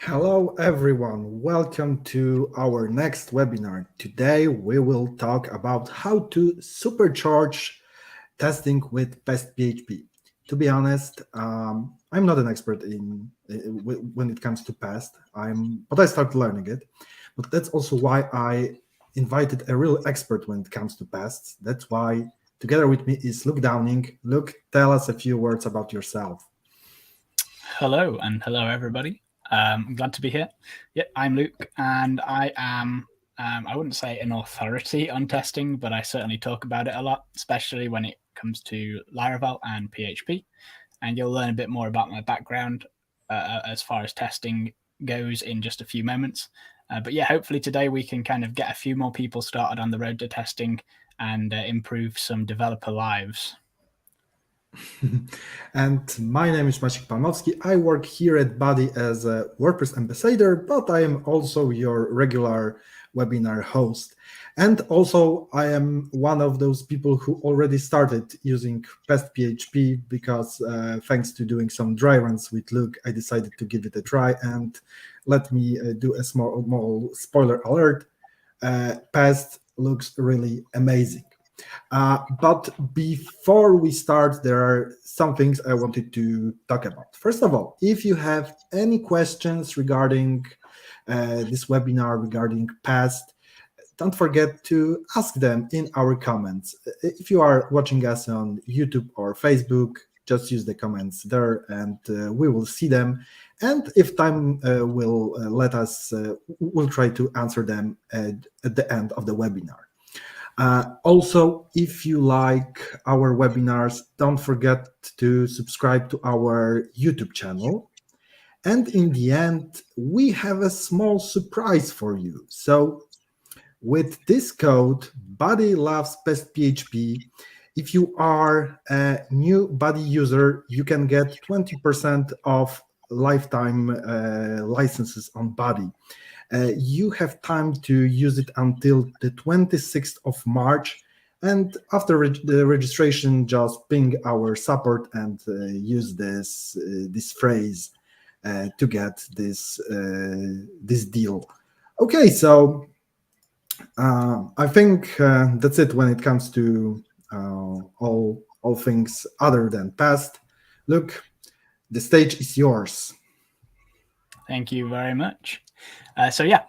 Hello everyone, welcome to our next webinar. Today we will talk about how to supercharge testing with Pest PHP. To be honest, I'm not an expert when it comes to Pest, but I started learning it. But that's also why I invited a real expert when it comes to pests. That's why together with me is Luke Downing. Luke, tell us a few words about yourself. Hello, and hello, everybody. I'm glad to be here. Yeah, I'm Luke, and I am, I wouldn't say an authority on testing, but I certainly talk about it a lot, especially when it comes to Laravel and PHP. And you'll learn a bit more about my background as far as testing goes in just a few moments. But yeah, hopefully today we can kind of get a few more people started on the road to testing and improve some developer lives. And my name is Maciek Palmowski. I work here at Buddy as a WordPress ambassador, but I am also your regular webinar host. And also, I am one of those people who already started using Pest PHP because thanks to doing some dry runs with Luke, I decided to give it a try. And let me do a small spoiler alert. Pest looks really amazing. But before we start, there are some things I wanted to talk about. First of all, if you have any questions regarding this webinar, regarding past, don't forget to ask them in our comments. If you are watching us on YouTube or Facebook, just use the comments there and we will see them. And if time will let us, we'll try to answer them at the end of the webinar. Also, if you like our webinars, don't forget to subscribe to our YouTube channel. And in the end, we have a small surprise for you. So with this code, Buddy Loves Pest PHP, if you are a new Buddy user, you can get 20% of lifetime licenses on Buddy. You have time to use it until the 26th of March. And after the registration, just ping our support and use this phrase to get this deal. Okay, so I think that's it when it comes to all things other than past. Look, the stage is yours. Thank you very much. So yeah,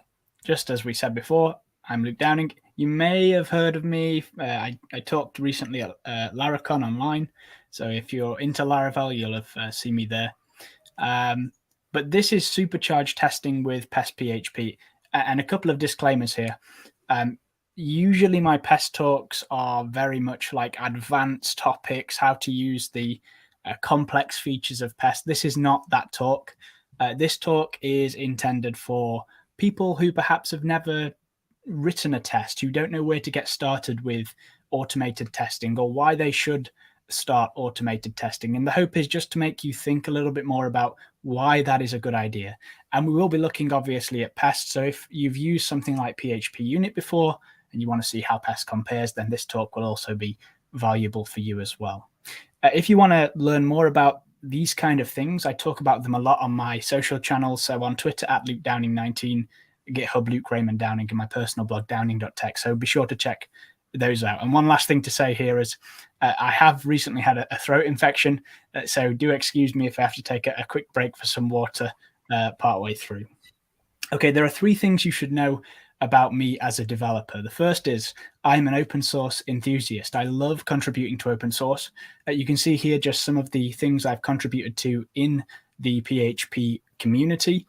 just as we said before, I'm Luke Downing. You may have heard of me. I talked recently at Laracon online. So if you're into Laravel, you'll have seen me there. But this is supercharged testing with Pest PHP. And a couple of disclaimers here. Usually my pest talks are very much like advanced topics, how to use the complex features of pest. This is not that talk. This talk is intended for people who perhaps have never written a test, who don't know where to get started with automated testing or why they should start automated testing. And the hope is just to make you think a little bit more about why that is a good idea. And we will be looking obviously at pest. So if you've used something like PHP Unit before and you want to see how pest compares, then this talk will also be valuable for you as well. If you want to learn more about these kind of things, I talk about them a lot on my social channels. So on Twitter at Luke Downing19, GitHub Luke Raymond Downing, and my personal blog downing.tech. So be sure to check those out. And one last thing to say here is I have recently had a throat infection. So do excuse me if I have to take a quick break for some water partway through. Okay, there are three things you should know about me as a developer. The first is I'm an open source enthusiast. I love contributing to open source. You can see here just some of the things I've contributed to in the PHP community.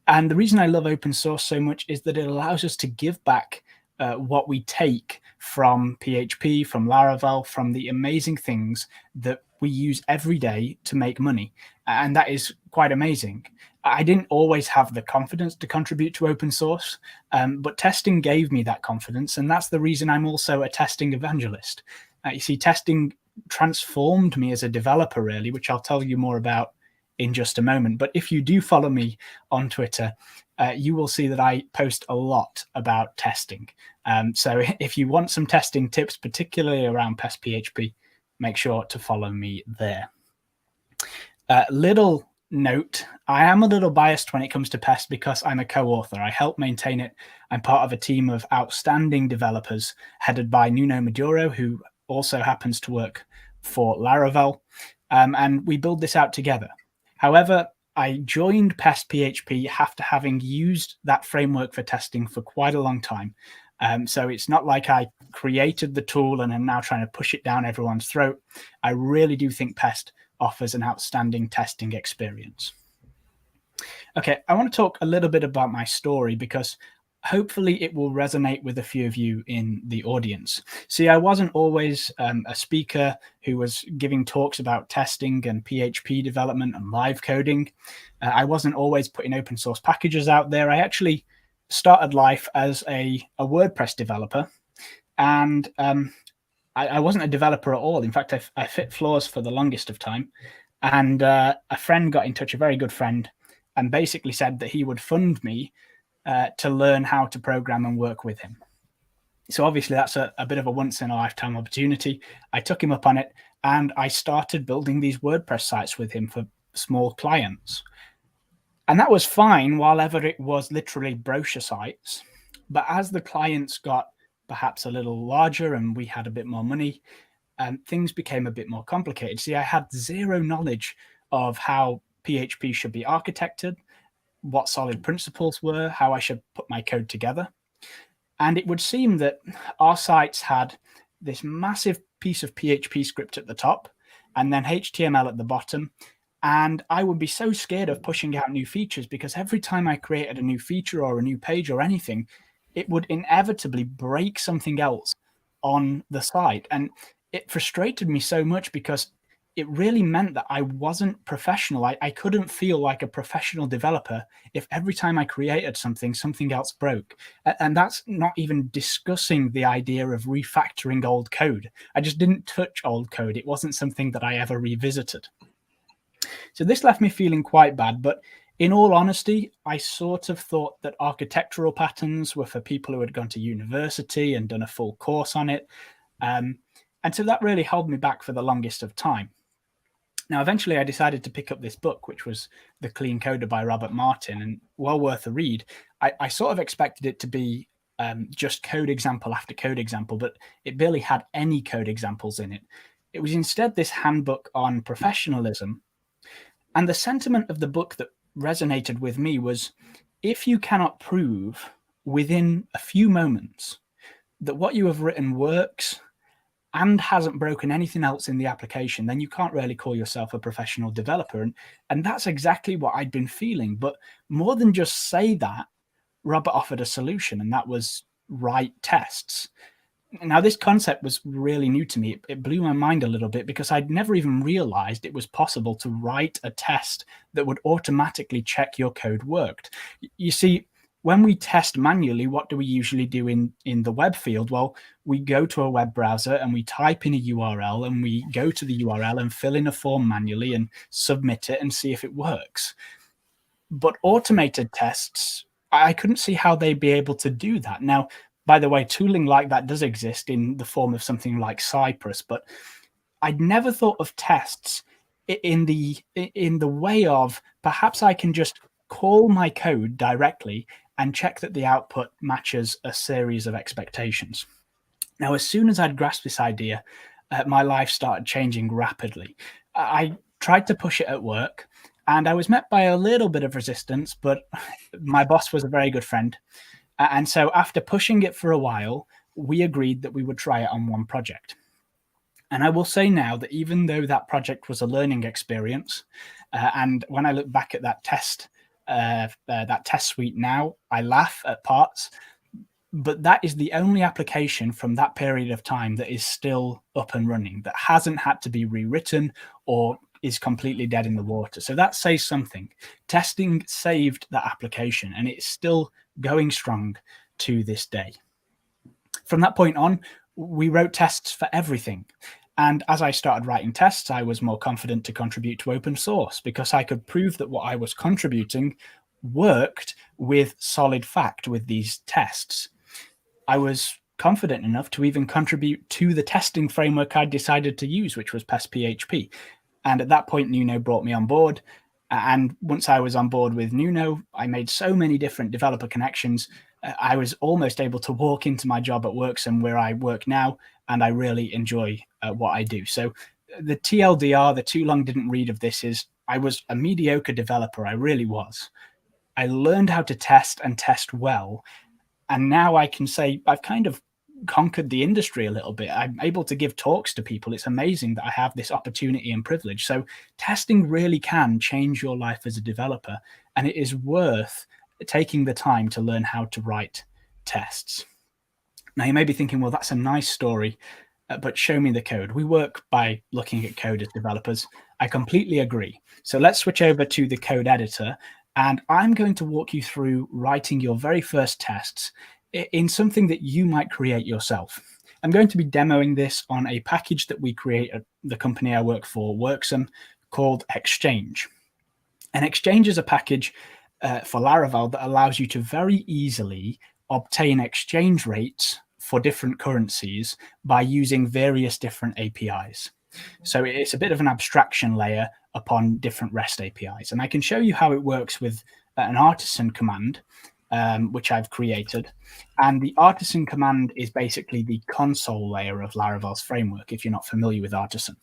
And the reason I love open source so much is that it allows us to give back what we take from PHP, from Laravel, from the amazing things that we use every day to make money. And that is quite amazing. I didn't always have the confidence to contribute to open source, but testing gave me that confidence. And that's the reason I'm also a testing evangelist. You see, testing transformed me as a developer, really, which I'll tell you more about in just a moment. But if you do follow me on Twitter, you will see that I post a lot about testing. So if you want some testing tips, particularly around Pest PHP, make sure to follow me there. Little note, I am a little biased when it comes to Pest because I'm a co-author. I help maintain it. I'm part of a team of outstanding developers headed by Nuno Maduro, who also happens to work for Laravel. And we build this out together. However, I joined Pest PHP after having used that framework for testing for quite a long time. So it's not like I created the tool and am now trying to push it down everyone's throat. I really do think Pest offers an outstanding testing experience. Okay, I want to talk a little bit about my story because hopefully it will resonate with a few of you in the audience. See, I wasn't always a speaker who was giving talks about testing and PHP development and live coding. I wasn't always putting open source packages out there. I actually started life as a WordPress developer, and I wasn't a developer at all. In fact, I fit floors for the longest of time. And a friend got in touch, a very good friend, and basically said that he would fund me to learn how to program and work with him. So obviously that's a bit of a once in a lifetime opportunity. I took him up on it and I started building these WordPress sites with him for small clients. And that was fine while ever it was literally brochure sites. But as the clients got perhaps a little larger and we had a bit more money, things became a bit more complicated. See, I had zero knowledge of how PHP should be architected, what solid principles were, how I should put my code together. And it would seem that our sites had this massive piece of PHP script at the top and then HTML at the bottom. And I would be so scared of pushing out new features because every time I created a new feature or a new page or anything, it would inevitably break something else on the site. And it frustrated me so much because it really meant that I wasn't professional. I couldn't feel like a professional developer if every time I created something, something else broke. And that's not even discussing the idea of refactoring old code. I just didn't touch old code. It wasn't something that I ever revisited. So this left me feeling quite bad, but in all honesty, I sort of thought that architectural patterns were for people who had gone to university and done a full course on it. And so that really held me back for the longest of time. Now, eventually I decided to pick up this book, which was The Clean Coder by Robert Martin, and well worth a read. I sort of expected it to be just code example after code example, but it barely had any code examples in it. It was instead this handbook on professionalism. And the sentiment of the book that resonated with me was, if you cannot prove within a few moments that what you have written works and hasn't broken anything else in the application, then you can't really call yourself a professional developer. And that's exactly what I'd been feeling. But more than just say that, Robert offered a solution, and that was write tests. Now, this concept was really new to me. It blew my mind a little bit because I'd never even realized it was possible to write a test that would automatically check your code worked. You see, when we test manually, what do we usually do in the web field? Well, we go to a web browser and we type in a URL and we go to the URL and fill in a form manually and submit it and see if it works. But automated tests, I couldn't see how they'd be able to do that. Now, by the way, tooling like that does exist in the form of something like Cypress, but I'd never thought of tests in the way of perhaps I can just call my code directly and check that the output matches a series of expectations. Now, as soon as I'd grasped this idea, my life started changing rapidly. I tried to push it at work, and I was met by a little bit of resistance, but my boss was a very good friend. And so after pushing it for a while, we agreed that we would try it on one project. And I will say now that even though that project was a learning experience, and when I look back at that test suite now, I laugh at parts, but that is the only application from that period of time that is still up and running, that hasn't had to be rewritten or is completely dead in the water. So that says something. Testing saved that application, and it's still going strong to this day. From that point on, we wrote tests for everything. And as I started writing tests, I was more confident to contribute to open source because I could prove that what I was contributing worked with solid fact with these tests. I was confident enough to even contribute to the testing framework I decided to use, which was Pest PHP. And at that point, Nuno brought me on board. And once I was on board with Nuno, I made so many different developer connections. I was almost able to walk into my job at Worksome where I work now, and I really enjoy what I do. So the TLDR, the too long didn't read of this, is I was a mediocre developer. I really was. I learned how to test and test well. And now I can say I've kind of conquered the industry a little bit. I'm able to give talks to people. It's amazing that I have this opportunity and privilege. So testing really can change your life as a developer, and it is worth taking the time to learn how to write tests. Now you may be thinking, well, that's a nice story, but show me the code. We work by looking at code as developers. I completely agree. So let's switch over to the code editor, and I'm going to walk you through writing your very first tests in something that you might create yourself. I'm going to be demoing this on a package that we create at the company I work for, Worksome, called Exchange. And Exchange is a package for Laravel that allows you to very easily obtain exchange rates for different currencies by using various different APIs. So it's a bit of an abstraction layer upon different REST APIs. And I can show you how it works with an artisan command, which I've created. And the artisan command is basically the console layer of Laravel's framework, if you're not familiar with artisan.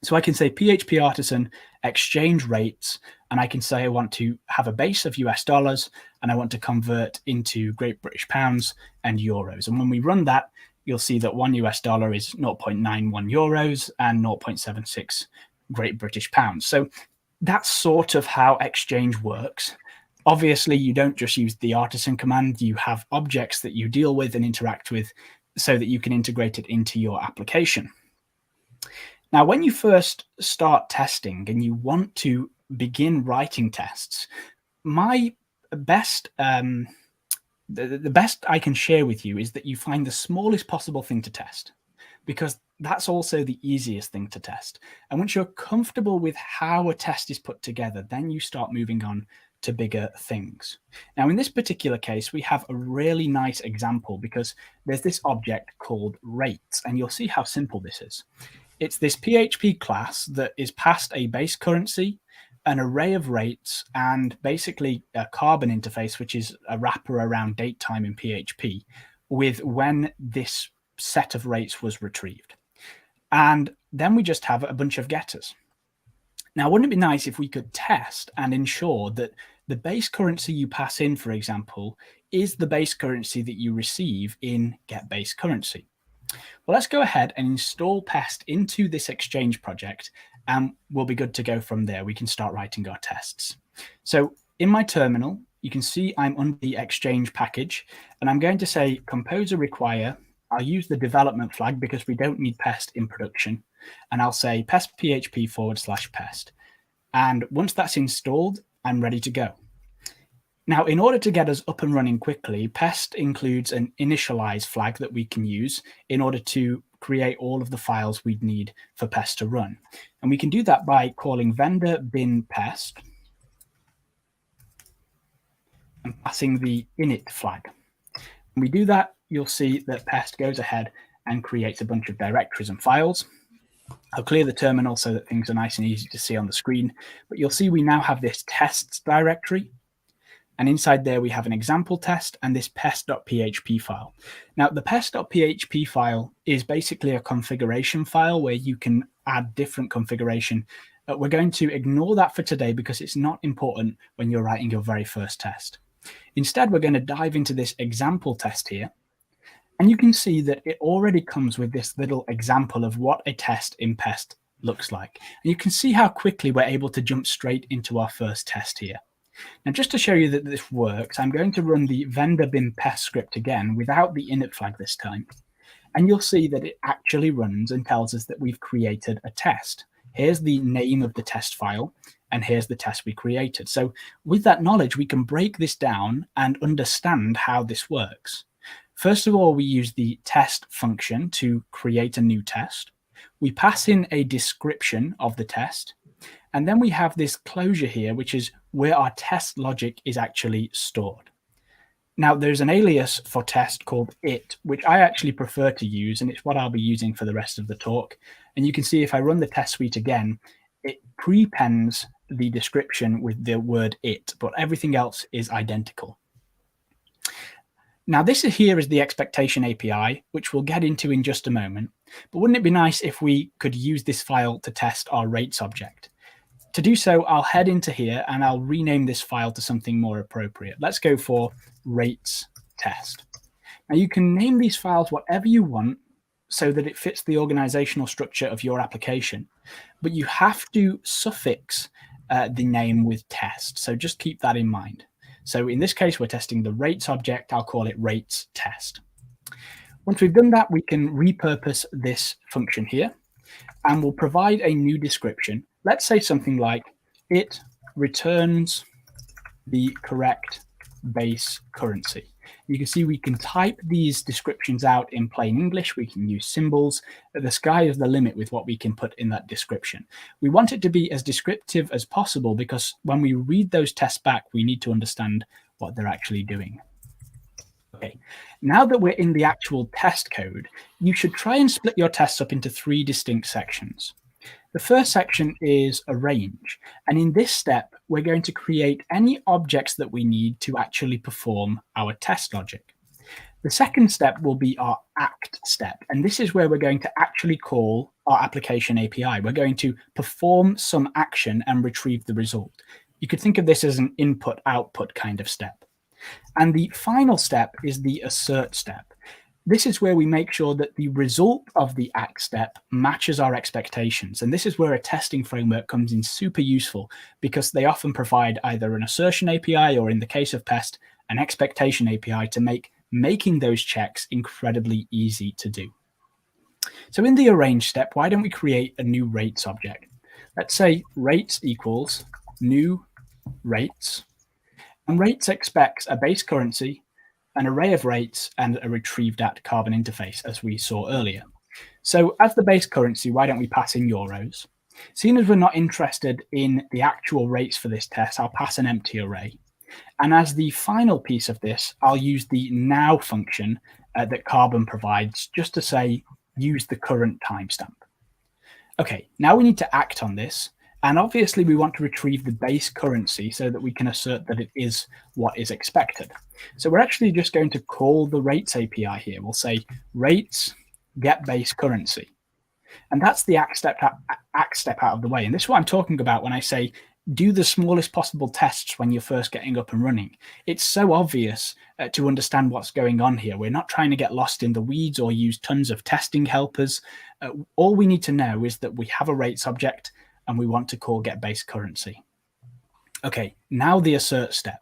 So I can say PHP artisan exchange rates, and I can say I want to have a base of US dollars, and I want to convert into Great British pounds and euros. And when we run that, you'll see that $1 US is 0.91 euros and 0.76 Great British pounds. So that's sort of how Exchange works. Obviously, you don't just use the artisan command. You have objects that you deal with and interact with so that you can integrate it into your application. Now, when you first start testing and you want to begin writing tests, my best, the best I can share with you is that you find the smallest possible thing to test, because that's also the easiest thing to test. And once you're comfortable with how a test is put together, then you start moving on to bigger things. Now, in this particular case, we have a really nice example because there's this object called rates, and you'll see how simple this is. It's this PHP class that is passed a base currency, an array of rates, and basically a carbon interface, which is a wrapper around date time in PHP, with when this set of rates was retrieved. And then we just have a bunch of getters. Now, wouldn't it be nice if we could test and ensure that the base currency you pass in, for example, is the base currency that you receive in getBaseCurrency? Well, let's go ahead and install Pest into this Exchange project, and we'll be good to go from there. We can start writing our tests. So in my terminal, you can see I'm under the Exchange package, and I'm going to say composer require. I'll use the development flag because we don't need Pest in production. And I'll say Pest PHP /pest. And once that's installed, I'm ready to go. Now, in order to get us up and running quickly, Pest includes an initialize flag that we can use in order to create all of the files we'd need for Pest to run. And we can do that by calling vendor bin pest and passing the init flag. When we do that, you'll see that Pest goes ahead and creates a bunch of directories and files. I'll clear the terminal so that things are nice and easy to see on the screen, but you'll see we now have this tests directory. And inside there, we have an example test and this pest.php file. Now, the pest.php file is basically a configuration file where you can add different configuration. We're going to ignore that for today because it's not important when you're writing your very first test. Instead, we're going to dive into this example test here. And you can see that it already comes with this little example of what a test in Pest looks like. And you can see how quickly we're able to jump straight into our first test here. Now, just to show you that this works, I'm going to run the vendor bin pest script again without the init flag this time. And you'll see that it actually runs and tells us that we've created a test. Here's the name of the test file, and here's the test we created. So with that knowledge, we can break this down and understand how this works. First of all, we use the test function to create a new test. We pass in a description of the test. And then we have this closure here, which is where our test logic is actually stored. Now, there's an alias for test called it, which I actually prefer to use, and it's what I'll be using for the rest of the talk. And you can see if I run the test suite again, it prepends the description with the word it, but everything else is identical. Now, this here is the expectation API, which we'll get into in just a moment. But wouldn't it be nice if we could use this file to test our rates object? To do so, I'll head into here and I'll rename this file to something more appropriate. Let's go for rates test. Now, you can name these files whatever you want so that it fits the organizational structure of your application, but you have to suffix the name with test. So just keep that in mind. So in this case, we're testing the rates object. I'll call it rates test. Once we've done that, we can repurpose this function here, and we'll provide a new description. Let's say something like, it returns the correct base currency. You can see we can type these descriptions out in plain English. We can use symbols. The sky is the limit with what we can put in that description. We want it to be as descriptive as possible because when we read those tests back, we need to understand what they're actually doing. Okay, now that we're in the actual test code, you should try and split your tests up into 3 distinct sections. The first section is a range, and in this step, we're going to create any objects that we need to actually perform our test logic. The second step will be our act step, and this is where we're going to actually call our application API. We're going to perform some action and retrieve the result. You could think of this as an input-output kind of step. And the final step is the assert step. This is where we make sure that the result of the act step matches our expectations. And this is where a testing framework comes in super useful because they often provide either an assertion API or, in the case of Pest, an expectation API to make making those checks incredibly easy to do. So in the arrange step, why don't we create a new rates object? Let's say rates equals new rates. And rates expects a base currency, an array of rates, and a retrieved at carbon interface, as we saw earlier. So as the base currency, why don't we pass in euros? Seeing as we're not interested in the actual rates for this test, I'll pass an empty array. And as the final piece of this, I'll use the now function that Carbon provides just to say, use the current timestamp. Okay, now we need to act on this. And obviously, we want to retrieve the base currency so that we can assert that it is what is expected. So we're actually just going to call the rates API here. We'll say rates get base currency. And that's the act step out of the way. And this is what I'm talking about when I say do the smallest possible tests when you're first getting up and running. It's so obvious to understand what's going on here. We're not trying to get lost in the weeds or use tons of testing helpers. All we need to know is that we have a rates object and we want to call get base currency. Okay, now the assert step.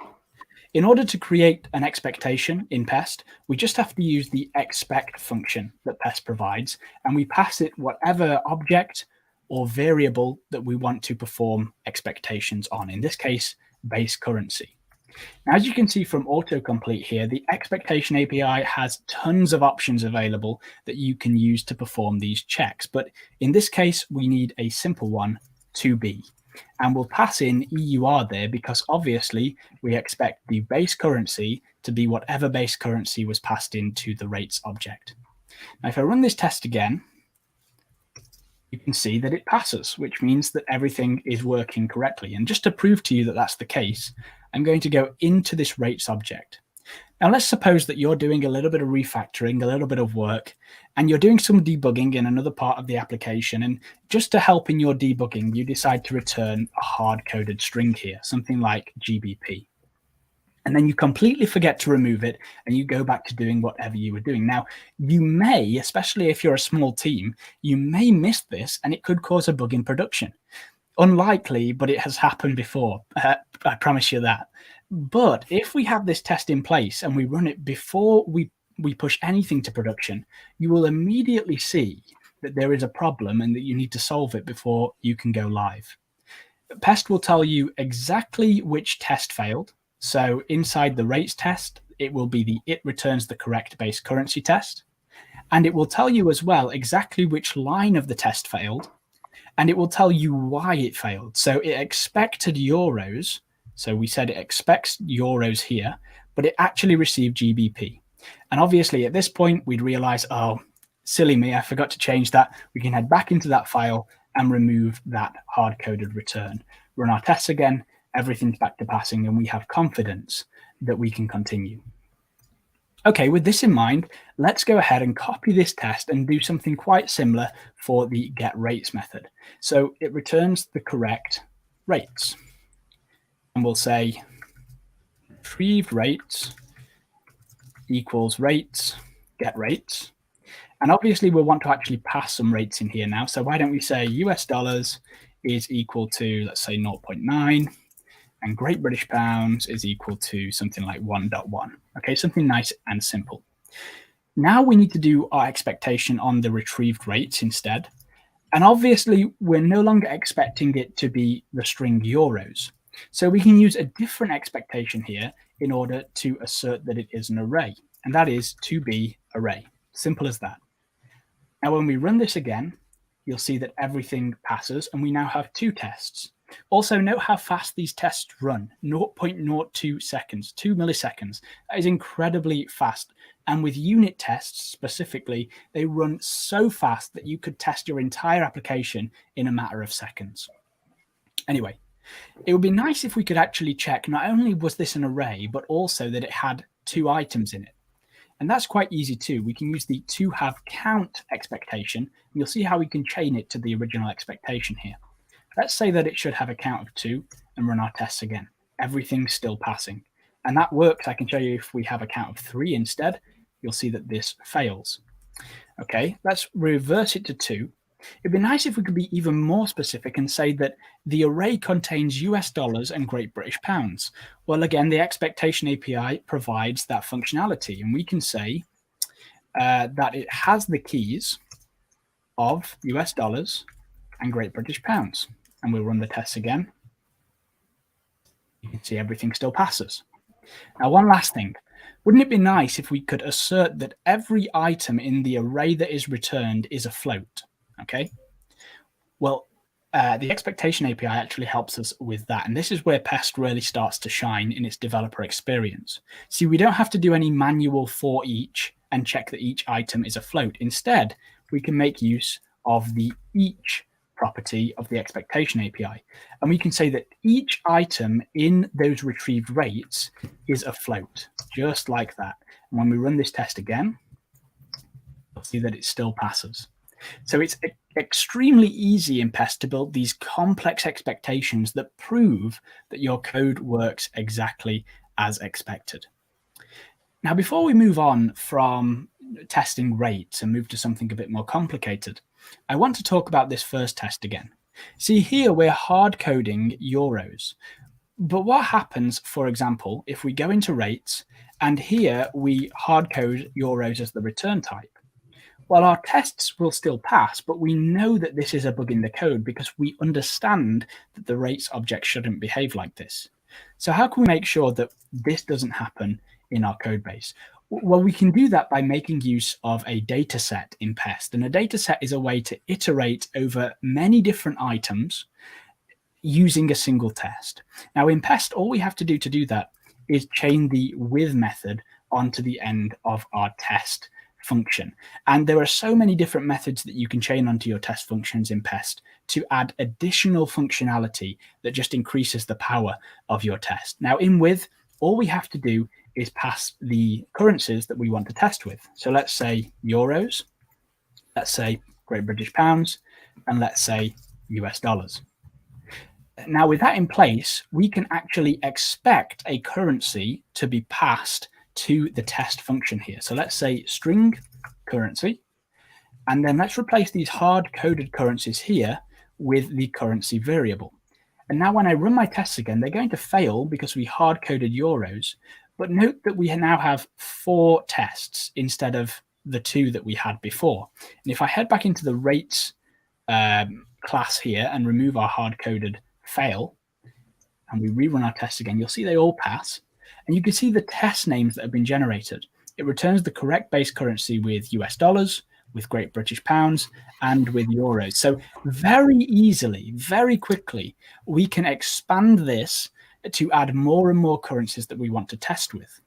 In order to create an expectation in Pest, we just have to use the expect function that Pest provides, and we pass it whatever object or variable that we want to perform expectations on, in this case, base currency. Now, as you can see from autocomplete here, the expectation API has tons of options available that you can use to perform these checks. But in this case, we need a simple one, to be. And we'll pass in EUR there because obviously we expect the base currency to be whatever base currency was passed into the rates object. Now, if I run this test again, you can see that it passes, which means that everything is working correctly. And just to prove to you that that's the case, I'm going to go into this rates object. Now, let's suppose that you're doing a little bit of refactoring, a little bit of work, and you're doing some debugging in another part of the application. And just to help in your debugging, you decide to return a hard-coded string here, something like GBP. And then you completely forget to remove it, and you go back to doing whatever you were doing. Now, you may, especially if you're a small team, you may miss this, and it could cause a bug in production. Unlikely, but it has happened before. I promise you that. But if we have this test in place and we run it before we push anything to production, you will immediately see that there is a problem and that you need to solve it before you can go live. Pest will tell you exactly which test failed. So inside the rates test, it will be the it returns the correct base currency test. And it will tell you as well exactly which line of the test failed. And it will tell you why it failed. So it expected euros. So we said it expects euros here, but it actually received GBP. And obviously at this point, we'd realize, oh, silly me, I forgot to change that. We can head back into that file and remove that hard-coded return. run our tests again, everything's back to passing, and we have confidence that we can continue. Okay, with this in mind, let's go ahead and copy this test and do something quite similar for the getRates method. So it returns the correct rates. And we'll say retrieved rates equals rates, getRates. And obviously we'll want to actually pass some rates in here now. So why don't we say US dollars is equal to, let's say 0.9, and Great British Pounds is equal to something like 1.1. Okay, something nice and simple. Now we need to do our expectation on the retrieved rates instead. And obviously we're no longer expecting it to be the string euros. So we can use a different expectation here in order to assert that it is an array. And that is to be array. Simple as that. Now, when we run this again, you'll see that everything passes and we now have 2 tests. Also, note how fast these tests run, 0.02 seconds, 2 milliseconds. That is incredibly fast. And with unit tests specifically, they run so fast that you could test your entire application in a matter of seconds. Anyway, it would be nice if we could actually check not only was this an array, but also that it had 2 items in it. And that's quite easy too. We can use the toHaveCount expectation, and you'll see how we can chain it to the original expectation here. Let's say that it should have a count of 2 and run our tests again. Everything's still passing. And that works. I can show you if we have a count of 3 instead, you'll see that this fails. Okay, let's reverse it to 2. It'd be nice if we could be even more specific and say that the array contains US dollars and Great British Pounds. Well, again, the expectation API provides that functionality, and we can say that it has the keys of US dollars and Great British Pounds. And we'll run the tests again. You can see everything still passes. Now, one last thing. Wouldn't it be nice if we could assert that every item in the array that is returned is a float? Okay. Well, the expectation API actually helps us with that. And this is where Pest really starts to shine in its developer experience. See, we don't have to do any manual for each and check that each item is a float. Instead, we can make use of the each property of the expectation API. And we can say that each item in those retrieved rates is a float, just like that. And when we run this test again, you'll see that it still passes. So it's extremely easy in Pest to build these complex expectations that prove that your code works exactly as expected. Now, before we move on from testing rates and move to something a bit more complicated, I want to talk about this first test again. See, here we're hard coding euros. But what happens, for example, if we go into rates and here we hard code euros as the return type? Well, our tests will still pass, but we know that this is a bug in the code because we understand that the rates object shouldn't behave like this. So how can we make sure that this doesn't happen in our code base? Well, we can do that by making use of a dataset in Pest. And a dataset is a way to iterate over many different items using a single test. Now, in Pest, all we have to do that is chain the with method onto the end of our test function. And there are so many different methods that you can chain onto your test functions in Pest to add additional functionality that just increases the power of your test. Now, in with, all we have to do is pass the currencies that we want to test with. So let's say euros, let's say Great British Pounds, and let's say US dollars. Now, with that in place, we can actually expect a currency to be passed to the test function here. So let's say string currency, and then let's replace these hard-coded currencies here with the currency variable. And now when I run my tests again, they're going to fail because we hard-coded euros. But note that we now have 4 tests instead of the 2 that we had before. And if I head back into the rates class here and remove our hard-coded fail, and we rerun our tests again, you'll see they all pass. And you can see the test names that have been generated. It returns the correct base currency with US dollars, with Great British Pounds, and with euros. So very easily, very quickly, we can expand this to add more and more currencies that we want to test with.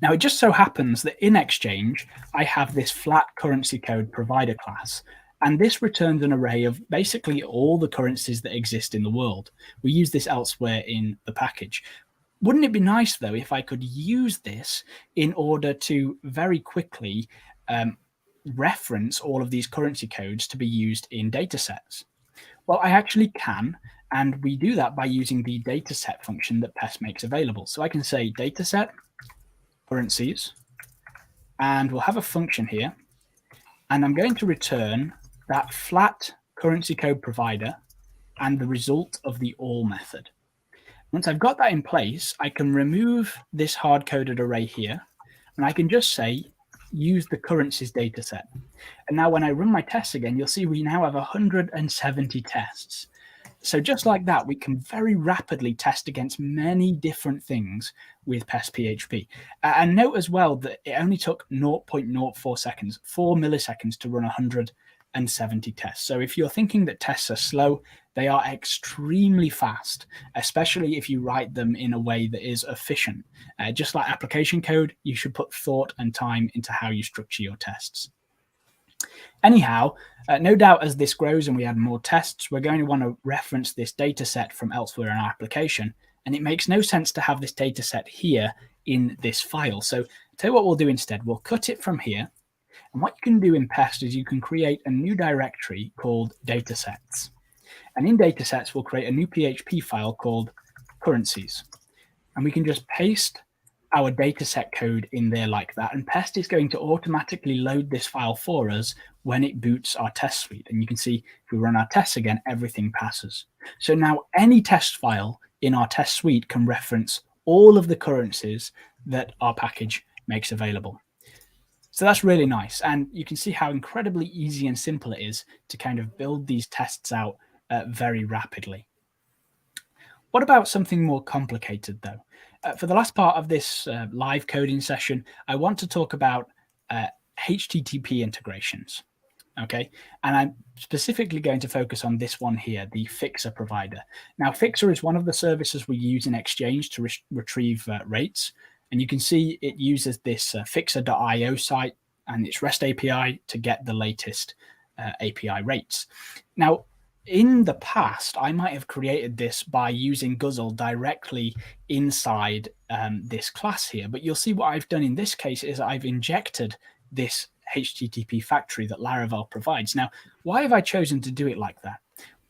Now, it just so happens that in Exchange, I have this flat currency code provider class. And this returns an array of basically all the currencies that exist in the world. We use this elsewhere in the package. Wouldn't it be nice, though, if I could use this in order to very quickly reference all of these currency codes to be used in datasets? Well, I actually can, and we do that by using the dataset function that Pest makes available. So I can say dataset currencies, and we'll have a function here, and I'm going to return that flat currency code provider and the result of the all method. Once I've got that in place, I can remove this hard-coded array here, and I can just say, use the currencies dataset. And now when I run my tests again, you'll see we now have 170 tests. So just like that, we can very rapidly test against many different things with Pest PHP. And note as well that it only took 0.04 seconds, 4 milliseconds to run 170 tests. So if you're thinking that tests are slow, they are extremely fast, especially if you write them in a way that is efficient. Just like application code, you should put thought and time into how you structure your tests. Anyhow, no doubt as this grows and we add more tests, we're going to want to reference this data set from elsewhere in our application. And it makes no sense to have this data set here in this file. So I'll tell you what we'll do instead. We'll cut it from here. And what you can do in Pest is you can create a new directory called Datasets. And in Datasets, we'll create a new PHP file called currencies. And we can just paste our dataset code in there like that. And Pest is going to automatically load this file for us when it boots our test suite. And you can see if we run our tests again, everything passes. So now any test file in our test suite can reference all of the currencies that our package makes available. So that's really nice. And you can see how incredibly easy and simple it is to kind of build these tests out very rapidly. What about something more complicated, though? For the last part of this live coding session, I want to talk about HTTP integrations. Okay, and I'm specifically going to focus on this one here, the Fixer provider. Now, Fixer is one of the services we use in Exchange to retrieve rates. And you can see it uses this fixer.io site and its REST API to get the latest API rates. Now, in the past, I might have created this by using Guzzle directly inside this class here. But you'll see what I've done in this case is I've injected this HTTP factory that Laravel provides. Now, why have I chosen to do it like that?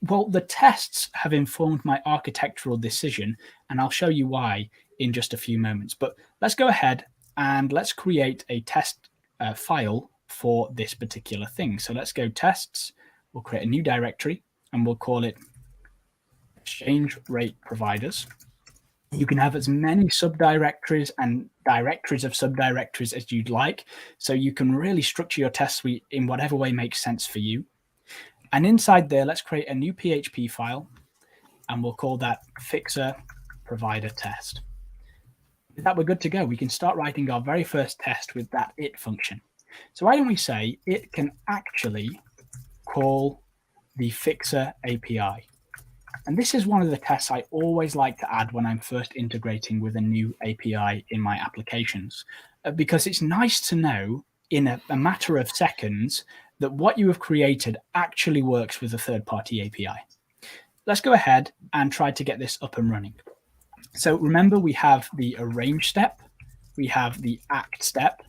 Well, the tests have informed my architectural decision, and I'll show you why in just a few moments. But let's go ahead and let's create a test file for this particular thing. So let's go tests. We'll create a new directory and we'll call it exchange rate providers. You can have as many subdirectories and directories of subdirectories as you'd like. So you can really structure your test suite in whatever way makes sense for you. And inside there, let's create a new PHP file and we'll call that fixer provider test. With that, we're good to go. We can start writing our very first test with that it function. So why don't we say it can actually call the Fixer API? And this is one of the tests I always like to add when I'm first integrating with a new API in my applications, because it's nice to know in a matter of seconds that what you have created actually works with a third-party API. Let's go ahead and try to get this up and running. So remember, we have the arrange step, we have the act step,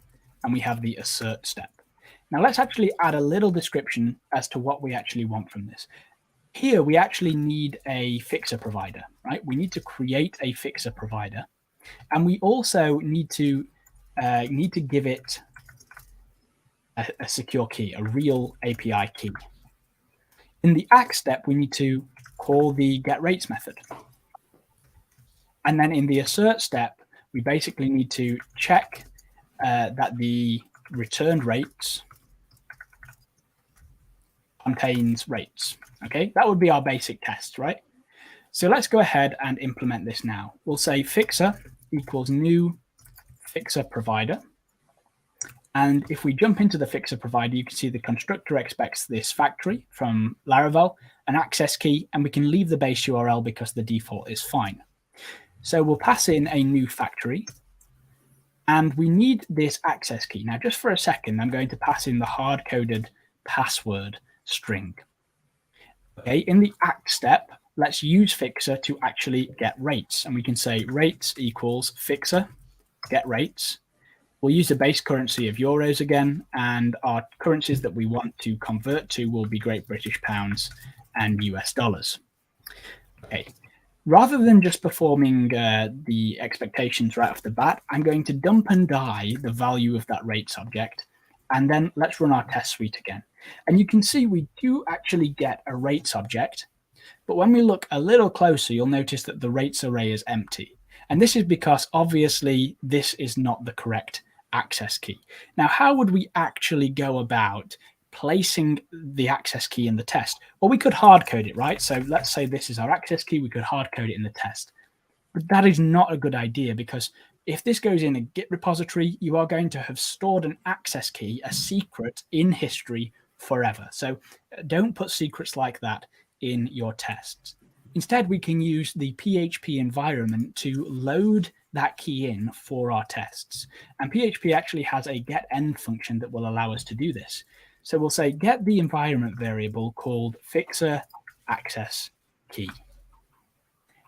and we have the assert step. Now let's actually add a little description as to what we actually want from this. Here, we actually need a fixer provider, right? We need to create a fixer provider. And we also need to give it a secure key, a real API key. In the act step, we need to call the getRates method. And then in the assert step, we basically need to check that the returned rates contains rates. Okay, that would be our basic test, right? So let's go ahead and implement this now. We'll say fixer equals new fixer provider. And if we jump into the fixer provider, you can see the constructor expects this factory from Laravel, an access key, and we can leave the base URL because the default is fine. So we'll pass in a new factory, and we need this access key. Now, just for a second, I'm going to pass in the hard-coded password string. Okay, in the act step, let's use fixer to actually get rates. And we can say rates equals fixer, get rates. We'll use the base currency of euros again, and our currencies that we want to convert to will be Great British pounds and US dollars. Okay, rather than just performing the expectations right off the bat, I'm going to dump and die the value of that rates object, and then let's run our test suite again. And you can see we do actually get a rates object, but when we look a little closer, you'll notice that the rates array is empty. And this is because obviously this is not the correct access key. Now, how would we actually go about placing the access key in the test? Well, we could hard code it, right? So let's say this is our access key. We could hard code it in the test. But that is not a good idea, because if this goes in a Git repository, you are going to have stored an access key, a secret, in history forever. So don't put secrets like that in your tests. Instead, we can use the PHP environment to load that key in for our tests. And PHP actually has a getEnd function that will allow us to do this. So we'll say get the environment variable called fixer access key.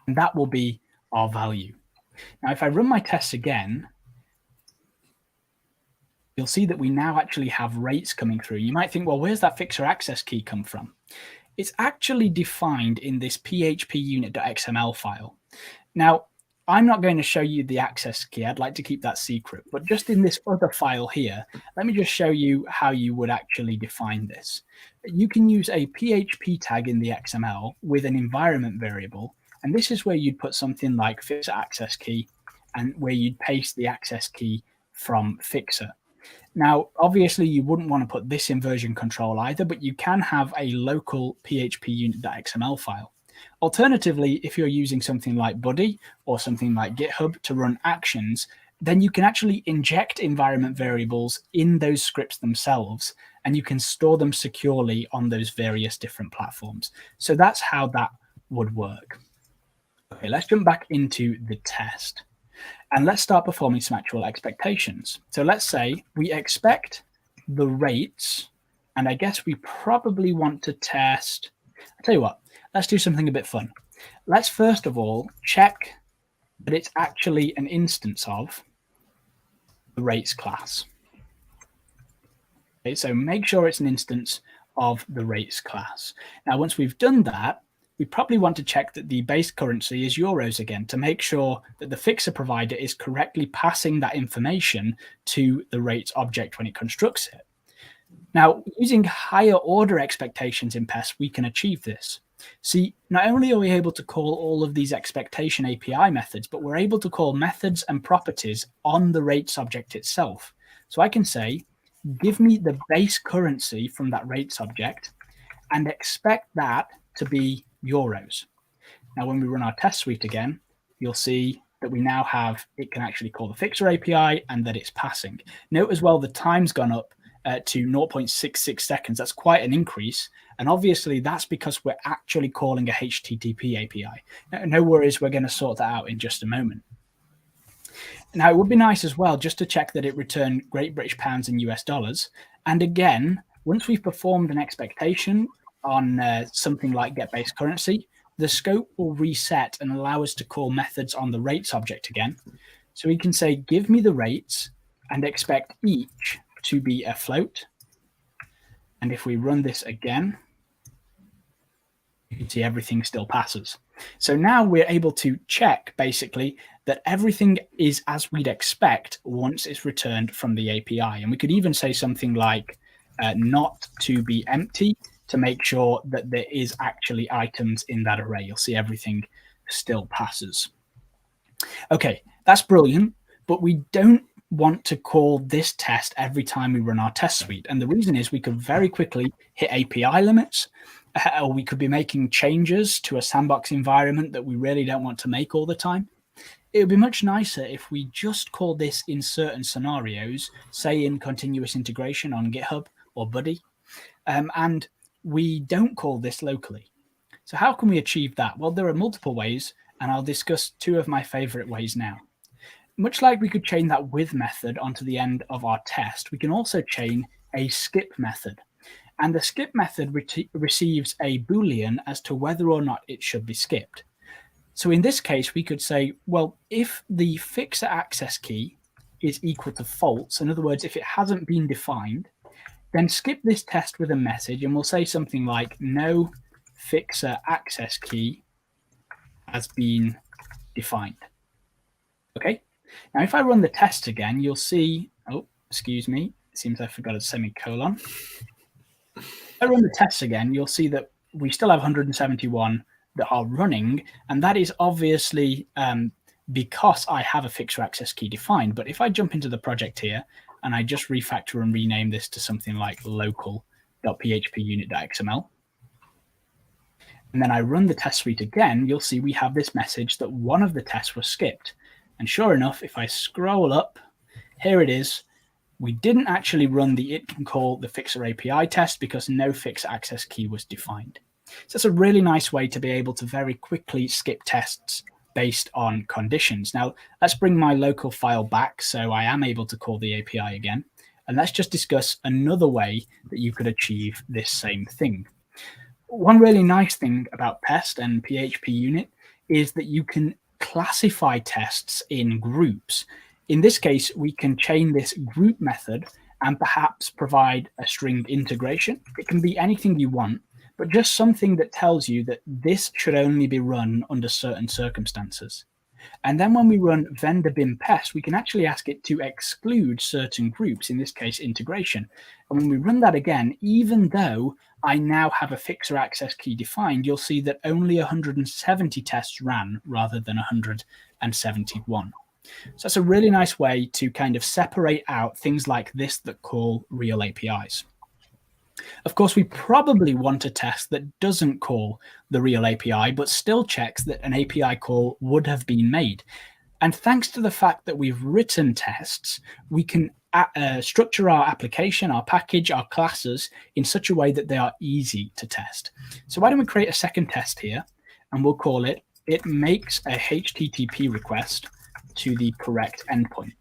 And that will be our value. Now, if I run my tests again, you'll see that we now actually have rates coming through. You might think, well, where's that fixer access key come from? It's actually defined in this php unit.xml file. Now, I'm not going to show you the access key. I'd like to keep that secret. But just in this other file here, let me just show you how you would actually define this. You can use a PHP tag in the XML with an environment variable. And this is where you'd put something like fixer access key, and where you'd paste the access key from fixer. Now, obviously, you wouldn't want to put this in version control either, but you can have a local php unit.xml file. Alternatively, if you're using something like Buddy or something like GitHub to run actions, then you can actually inject environment variables in those scripts themselves, and you can store them securely on those various different platforms. So that's how that would work. Okay, let's jump back into the test. And let's start performing some actual expectations. So let's say we expect the rates, and I guess we probably want to test. I'll tell you what, let's do something a bit fun. Let's first of all check that it's actually an instance of the rates class. Okay, so make sure it's an instance of the rates class. Now, once we've done that, we probably want to check that the base currency is euros again, to make sure that the fixer provider is correctly passing that information to the rates object when it constructs it. Now, using higher order expectations in Pest, we can achieve this. See, not only are we able to call all of these expectation API methods, but we're able to call methods and properties on the rates object itself. So I can say, give me the base currency from that rates object and expect that to be euros. Now, when we run our test suite again, you'll see that we now have, it can actually call the fixer API and that it's passing. Note as well, the time's gone up to 0.66 seconds. That's quite an increase. And obviously that's because we're actually calling a HTTP API. No worries, we're going to sort that out in just a moment. Now, it would be nice as well just to check that it returned Great British pounds and US dollars. And again, once we've performed an expectation on something like get base currency, the scope will reset and allow us to call methods on the rates object again. So we can say, give me the rates and expect each to be a float. And if we run this again, you can see everything still passes. So now we're able to check basically that everything is as we'd expect once it's returned from the API. And we could even say something like not to be empty to make sure that there is actually items in that array. You'll see everything still passes. Okay, that's brilliant, but we don't want to call this test every time we run our test suite. And the reason is we could very quickly hit API limits, or we could be making changes to a sandbox environment that we really don't want to make all the time. It would be much nicer if we just call this in certain scenarios, say in continuous integration on GitHub or Buddy, and we don't call this locally. So how can we achieve that? Well, there are multiple ways, and I'll discuss two of my favorite ways now. Much like we could chain that with method onto the end of our test, we can also chain a skip method. And the skip method receives a Boolean as to whether or not it should be skipped. So in this case, we could say, well, if the fixer access key is equal to false, in other words, if it hasn't been defined, then skip this test with a message, and we'll say something like no fixer access key has been defined. Okay. Now, if I run the test again, you'll see, oh, excuse me, it seems I forgot a semicolon. If I run the tests again, you'll see that we still have 171 that are running, and that is obviously because I have a fixer access key defined. But if I jump into the project here and I just refactor and rename this to something like local.php unit.xml, and then I run the test suite again, you'll see we have this message that one of the tests was skipped. And sure enough, if I scroll up, here it is. We didn't actually run the it can call the fixer API test because no fixer access key was defined. So that's a really nice way to be able to very quickly skip tests based on conditions. Now, let's bring my local file back so I am able to call the API again. And let's just discuss another way that you could achieve this same thing. One really nice thing about Pest and PHP unit is that you can classify tests in groups. In this case, we can chain this group method and perhaps provide a string integration. It can be anything you want, but just something that tells you that this should only be run under certain circumstances. And then when we run vendor bin pest, we can actually ask it to exclude certain groups, in this case, integration. And when we run that again, even though I now have a fixer access key defined, you'll see that only 170 tests ran rather than 171. So that's a really nice way to kind of separate out things like this that call real APIs. Of course, we probably want a test that doesn't call the real API, but still checks that an API call would have been made. And thanks to the fact that we've written tests, we can structure our application, our package, our classes in such a way that they are easy to test. So why don't we create a second test here, and we'll call it makes a HTTP request to the correct endpoint.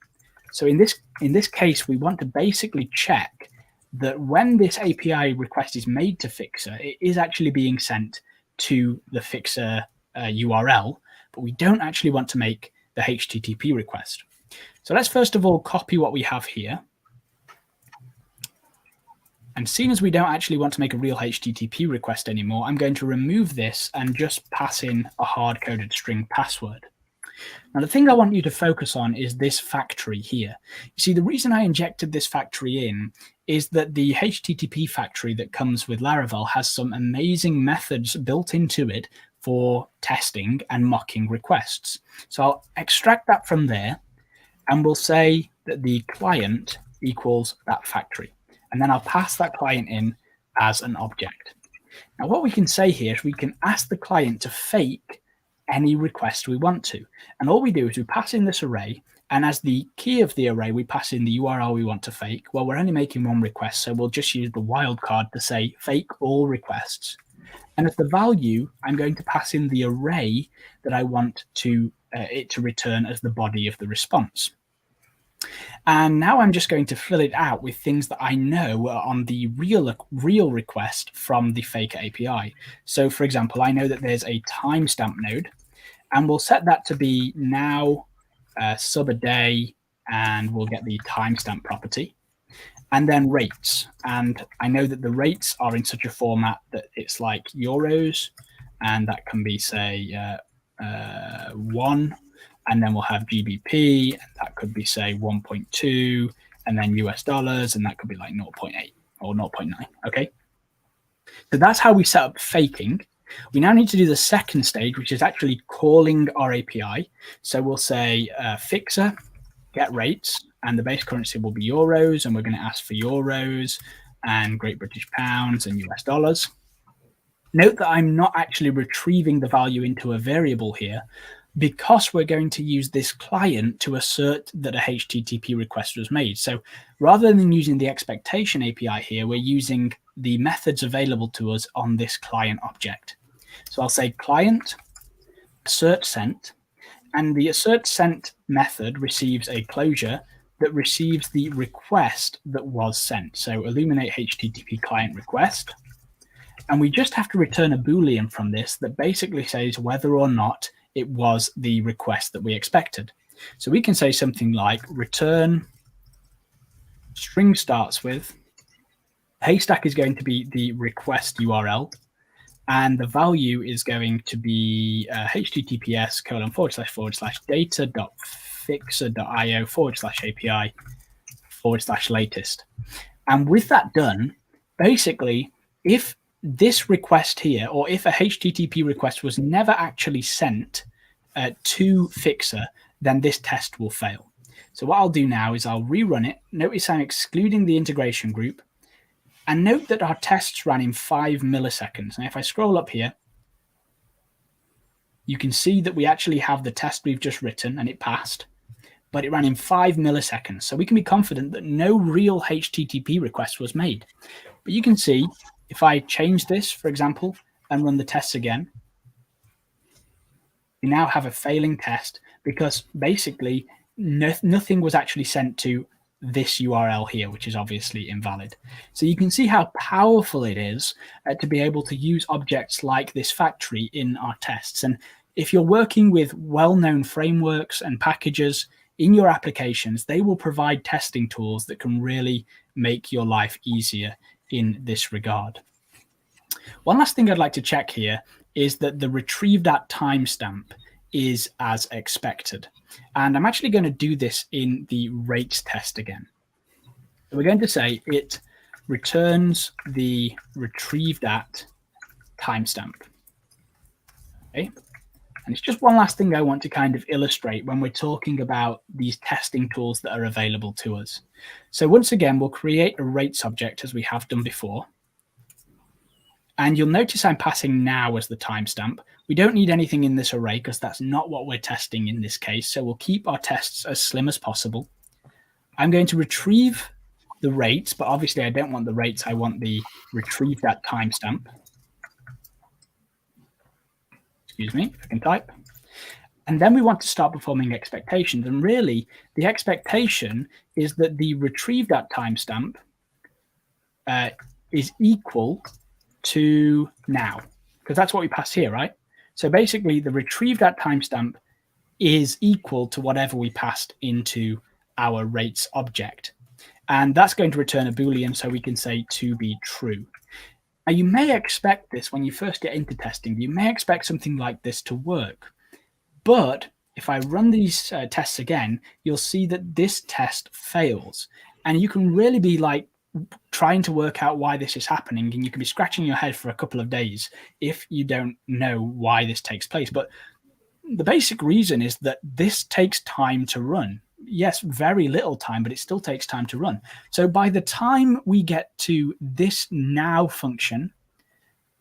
So in this case, we want to basically check that when this API request is made to Fixer, it is actually being sent to the Fixer URL, but we don't actually want to make the HTTP request. So let's first of all copy what we have here. And seeing as we don't actually want to make a real HTTP request anymore, I'm going to remove this and just pass in a hard-coded string password. Now, the thing I want you to focus on is this factory here. You see, the reason I injected this factory in is that the HTTP factory that comes with Laravel has some amazing methods built into it for testing and mocking requests. So I'll extract that from there, and we'll say that the client equals that factory. And then I'll pass that client in as an object. Now, what we can say here is we can ask the client to fake any request we want to. And all we do is we pass in this array, and as the key of the array, we pass in the URL we want to fake. Well, we're only making one request, so we'll just use the wildcard to say fake all requests. And as the value, I'm going to pass in the array that I want to it to return as the body of the response. And now I'm just going to fill it out with things that I know are on the real request from the Faker API. So for example, I know that there's a timestamp node, and we'll set that to be now sub a day, and we'll get the timestamp property. And then rates. And I know that the rates are in such a format that it's like euros, and that can be, say, 1. And then we'll have GBP, and that could be, say, 1.2, and then US dollars, and that could be like 0.8 or 0.9, okay? So that's how we set up faking. We now need to do the second stage, which is actually calling our API. So we'll say fixer, get rates, and the base currency will be euros, and we're going to ask for euros and Great British pounds and US dollars. Note that I'm not actually retrieving the value into a variable here, because we're going to use this client to assert that a HTTP request was made. So rather than using the expectation API here, we're using the methods available to us on this client object. So I'll say client assert sent, and the assert sent method receives a closure that receives the request that was sent. So illuminate HTTP client request. And we just have to return a Boolean from this that basically says whether or not it was the request that we expected. So we can say something like return string starts with haystack is going to be the request URL, and the value is going to be https://data.fixer.io/API/latest. And with that done, basically, if this request here, or if a HTTP request was never actually sent to Fixer, then this test will fail. So what I'll do now is I'll rerun it. Notice I'm excluding the integration group. And note that our tests ran in 5 milliseconds. And if I scroll up here, you can see that we actually have the test we've just written and it passed, but it ran in 5 milliseconds. So we can be confident that no real HTTP request was made. But you can see if I change this, for example, and run the tests again, we now have a failing test because basically nothing was actually sent to this URL here, which is obviously invalid. So you can see how powerful it is to be able to use objects like this factory in our tests. And if you're working with well-known frameworks and packages in your applications, they will provide testing tools that can really make your life easier in this regard. One last thing I'd like to check here is that the retrieve.timestamp is as expected. And I'm actually going to do this in the rates test again. So we're going to say it returns the retrieve.timestamp. Okay. And it's just one last thing I want to kind of illustrate when we're talking about these testing tools that are available to us. So once again, we'll create a rates object as we have done before. And you'll notice I'm passing now as the timestamp. We don't need anything in this array because that's not what we're testing in this case. So we'll keep our tests as slim as possible. I'm going to retrieve the rates, but obviously I don't want the rates. I want the retrieve.timestamp. Excuse me, if I can type. And then we want to start performing expectations. And really, the expectation is that the retrieve.timestamp is equal to now, because that's what we passed here, right? So basically, the retrieve.timestamp is equal to whatever we passed into our rates object. And that's going to return a Boolean, so we can say to be true. Now, you may expect this when you first get into testing. You may expect something like this to work. But if I run these tests again, you'll see that this test fails. And you can really be like trying to work out why this is happening. And you can be scratching your head for a couple of days if you don't know why this takes place. But the basic reason is that this takes time to run. Yes, very little time, but it still takes time to run. So by the time we get to this now function,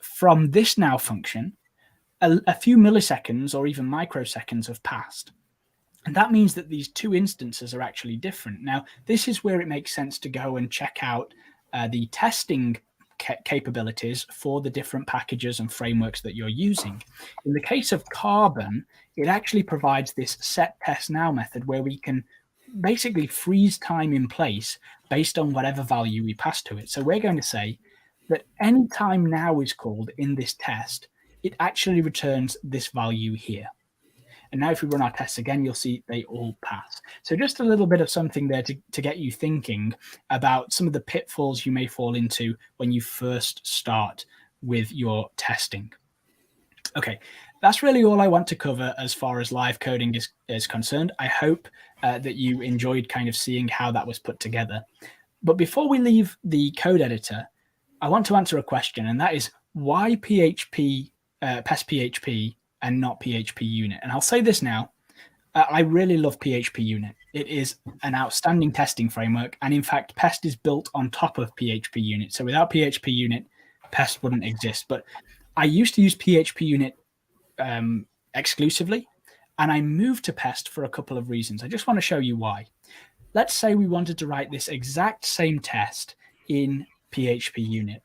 from this now function, a few milliseconds or even microseconds have passed. And that means that these two instances are actually different. Now, this is where it makes sense to go and check out the testing capabilities for the different packages and frameworks that you're using. In the case of Carbon, it actually provides this set test now method where we can basically freeze time in place based on whatever value we pass to it. So we're going to say that any time now is called in this test, it actually returns this value here. And now if we run our tests again, you'll see they all pass. So just a little bit of something there to get you thinking about some of the pitfalls you may fall into when you first start with your testing. Okay, that's really all I want to cover as far as live coding is concerned. I hope that you enjoyed kind of seeing how that was put together. But before we leave the code editor, I want to answer a question, and that is why PHP, Pest PHP, and not PHP Unit. And I'll say this now, I really love PHP Unit. It is an outstanding testing framework. And in fact, Pest is built on top of PHP Unit. So without PHP Unit, Pest wouldn't exist. But I used to use PHP Unit exclusively, and I moved to Pest for a couple of reasons. I just want to show you why. Let's say we wanted to write this exact same test in PHP Unit.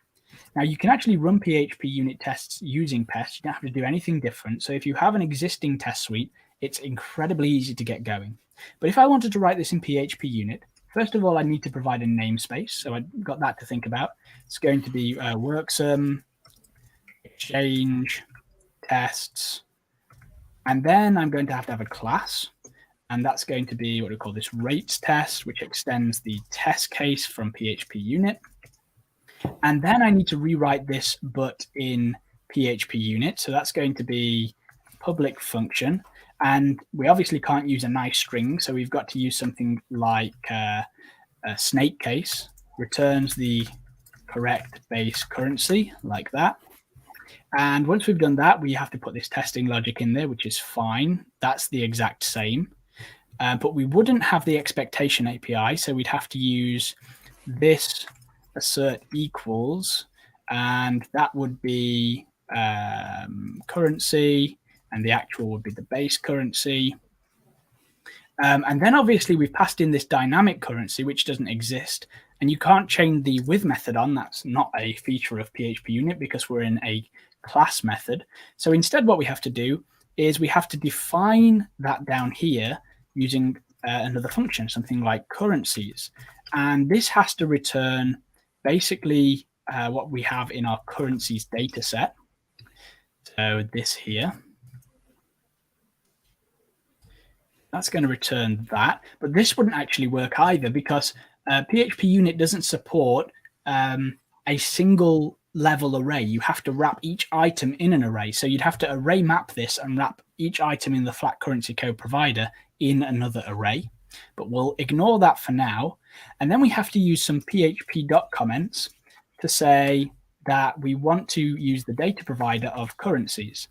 Now, you can actually run PHP Unit tests using Pest. You don't have to do anything different. So if you have an existing test suite, it's incredibly easy to get going. But if I wanted to write this in PHP unit, first of all, I need to provide a namespace. So I've got that to think about. It's going to be worksum, exchange, tests. And then I'm going to have a class. And that's going to be what we call this rates test, which extends the test case from PHP unit. And then I need to rewrite this but in PHP unit. So that's going to be public function. And we obviously can't use a nice string. So we've got to use something like a snake case, returns the correct base currency like that. And once we've done that, we have to put this testing logic in there, which is fine. That's the exact same. But we wouldn't have the expectation API. So we'd have to use this assert equals, and that would be currency, and the actual would be the base currency. And then obviously we've passed in this dynamic currency, which doesn't exist. And you can't chain the with method on. That's not a feature of PHP unit because we're in a class method. So instead what we have to do is we have to define that down here using another function, something like currencies. And this has to return basically what we have in our currencies data set. So this here. That's going to return that. But this wouldn't actually work either because PHP unit doesn't support a single level array. You have to wrap each item in an array. So you'd have to array map this and wrap each item in the flat currency code provider in another array. But we'll ignore that for now. And then we have to use some php.comments to say that we want to use the data provider of currencies.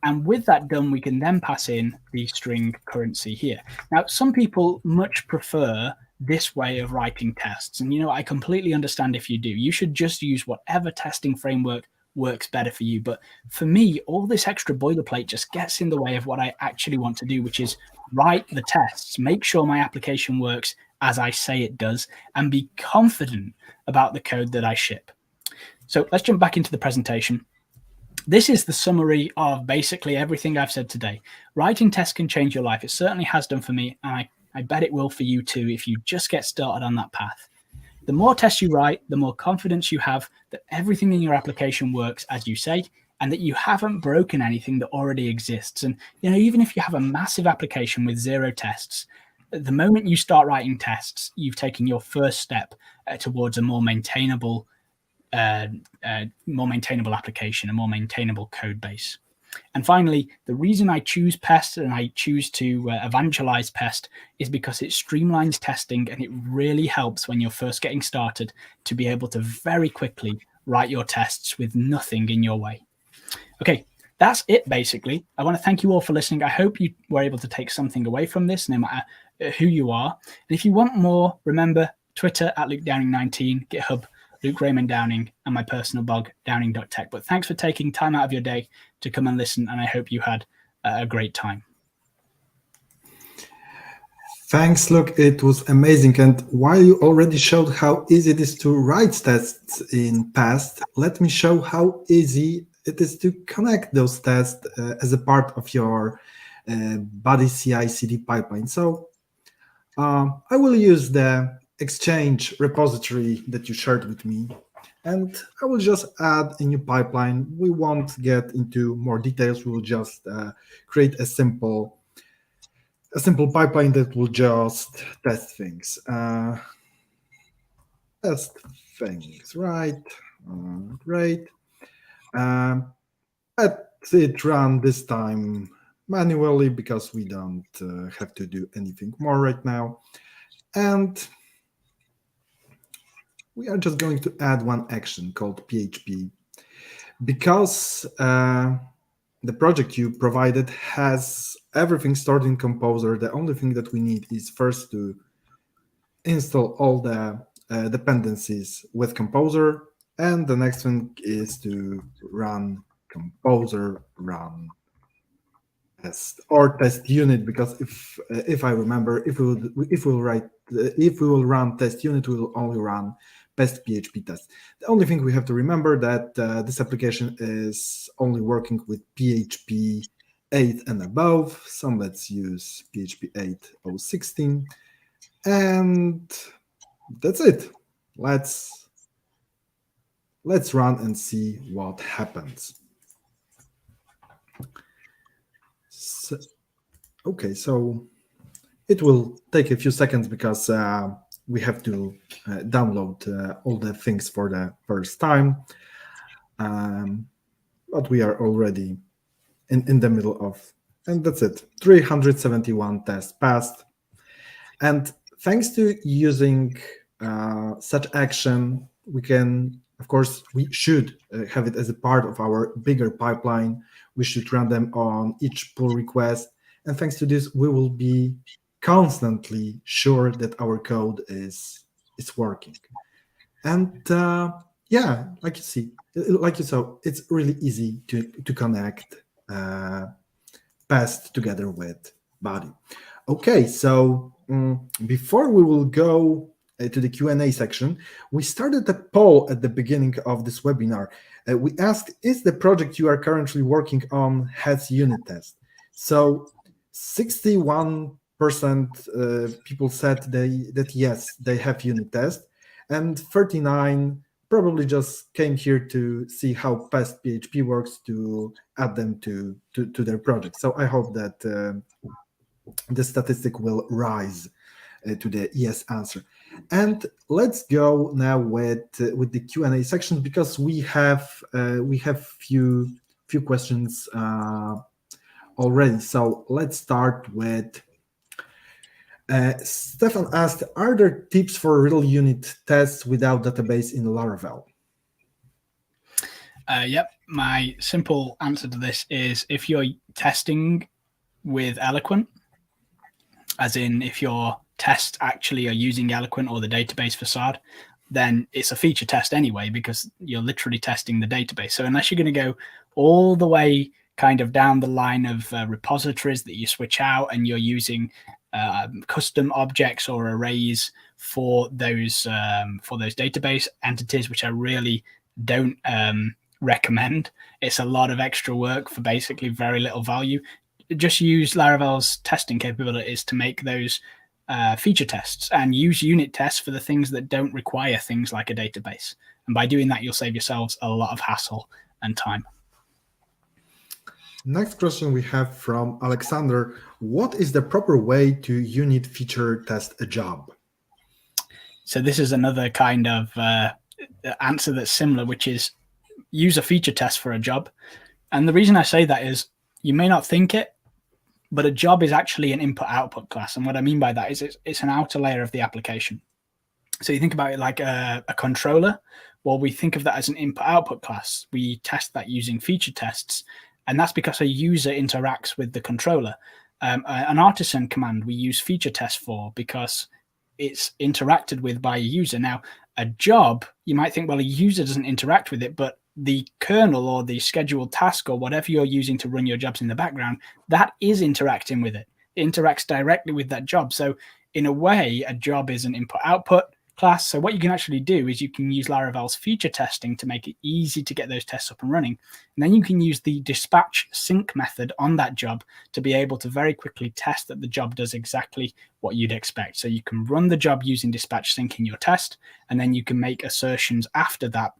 And with that done, we can then pass in the string currency here. Now, some people much prefer this way of writing tests. And, I completely understand if you do. You should just use whatever testing framework works better for you. But for me, all this extra boilerplate just gets in the way of what I actually want to do, which is write the tests, make sure my application works as I say it does, and be confident about the code that I ship. So let's jump back into the presentation. This is the summary of basically everything I've said today. Writing tests can change your life. It certainly has done for me, and I bet it will for you too if you just get started on that path. The more tests you write, the more confidence you have that everything in your application works as you say, and that you haven't broken anything that already exists. And even if you have a massive application with 0 tests, the moment you start writing tests, you've taken your first step towards a more maintainable application, a more maintainable code base. And finally, the reason I choose Pest and I choose to evangelize Pest is because it streamlines testing, and it really helps when you're first getting started to be able to very quickly write your tests with nothing in your way. Okay, that's it basically. I want to thank you all for listening. I hope you were able to take something away from this, no matter who you are. And if you want more, remember Twitter at LukeDowning19, GitHub Luke Raymond Downing, and my personal blog, downing.tech. But thanks for taking time out of your day to come and listen, and I hope you had a great time. Thanks, Luke. It was amazing. And while you already showed how easy it is to write tests in Pest, let me show how easy it is to connect those tests as a part of your Buddy CI/CD pipeline. So I will use the Exchange repository that you shared with me, and I will just add a new pipeline. We won't get into more details. We will just create a simple pipeline that will just test things. Right? Great. Let it run this time manually because we don't have to do anything more right now. And we are just going to add one action called PHP. Because the project you provided has everything stored in Composer, the only thing that we need is first to install all the dependencies with Composer, and the next thing is to run Composer run test or test unit, because if I remember, if we will run test unit, we will only run Pest PHP test. The only thing we have to remember that this application is only working with PHP 8 and above. So let's use PHP 8.0.16. And that's it. Let's run and see what happens. So, okay, so it will take a few seconds because we have to download all the things for the first time. But we are already in the middle of, and that's it. 371 tests passed. And thanks to using such action, we can, of course, we should have it as a part of our bigger pipeline. We should run them on each pull request. And thanks to this, we will be constantly sure that our code is working. And yeah, like you saw, it's really easy to connect Pest together with Buddy. Okay, so before we will go to the Q&A section, we started a poll at the beginning of this webinar. We asked, is the project you are currently working on has unit test? So 61% people said that yes, they have unit test, and 39 probably just came here to see how Pest PHP works to add them to their project. So I hope that the statistic will rise to the yes answer. And let's go now with the Q&A section, because we have few questions already. So let's start with Stefan asked, are there tips for real unit tests without database in Laravel? Yep. My simple answer to this is, if you're testing with Eloquent, as in if your tests actually are using Eloquent or the database facade, then it's a feature test anyway, because you're literally testing the database. So unless you're going to go all the way kind of down the line of repositories that you switch out, and you're using custom objects or arrays for those database entities, which I really don't recommend. It's a lot of extra work for basically very little value. Just use Laravel's testing capabilities to make those feature tests, and use unit tests for the things that don't require things like a database. And by doing that, you'll save yourselves a lot of hassle and time. Next question we have from Alexander. What is the proper way to unit feature test a job? So this is another kind of answer that's similar, which is use a feature test for a job. And the reason I say that is, you may not think it, but a job is actually an input-output class. And what I mean by that is it's an outer layer of the application. So you think about it like a controller. Well, we think of that as an input-output class. We test that using feature tests. And that's because a user interacts with the controller. An artisan command we use feature tests for because it's interacted with by a user. Now, a job, you might think, well, a user doesn't interact with it, but the kernel or the scheduled task or whatever you're using to run your jobs in the background, that is interacting with it. It interacts directly with that job. So in a way, a job is an input-output class. So what you can actually do is you can use Laravel's feature testing to make it easy to get those tests up and running. And then you can use the dispatch sync method on that job to be able to very quickly test that the job does exactly what you'd expect. So you can run the job using dispatch sync in your test, and then you can make assertions after that,